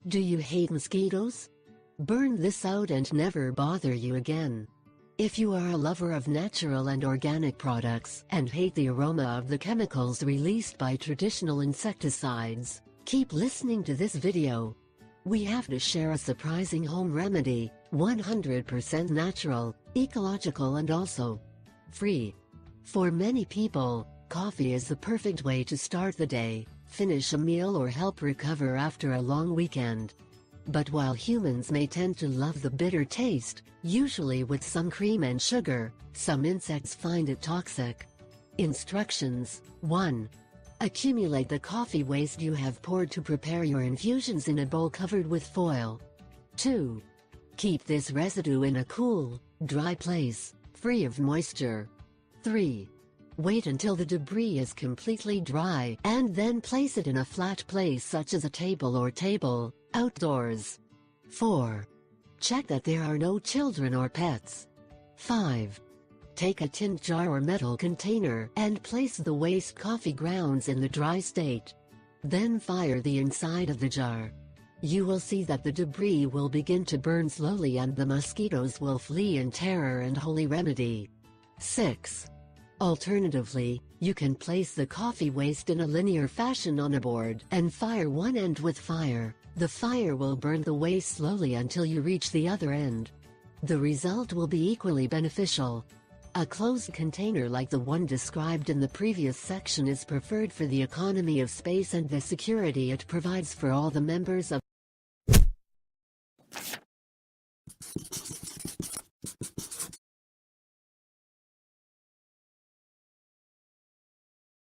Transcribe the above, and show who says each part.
Speaker 1: Do you hate mosquitoes? Burn this out and never bother you again. If you are a lover of natural and organic products and hate the aroma of the chemicals released by traditional insecticides, keep listening to this video. We have to share a surprising home remedy, 100% natural, ecological and also free. For many people, coffee is the perfect way to start the day, finish a meal or help recover after a long weekend. But while humans may tend to love the bitter taste, usually with some cream and sugar, some insects find it toxic. Instructions: 1. Accumulate the coffee waste you have poured to prepare your infusions in a bowl covered with foil. 2. Keep this residue in a cool, dry place, free of moisture. 3. Wait until the debris is completely dry and then place it in a flat place such as a table or table, outdoors. 4. Check that there are no children or pets. 5. Take a tin jar or metal container and place the waste coffee grounds in the dry state. Then fire the inside of the jar. You will see that the debris will begin to burn slowly and the mosquitoes will flee in terror and holy remedy. 6. Alternatively, you can place the coffee waste in a linear fashion on a board and fire one end with fire. The fire will burn the waste slowly until you reach the other end. The result will be equally beneficial. A closed container like the one described in the previous section is preferred for the economy of space and the security it provides for all the members of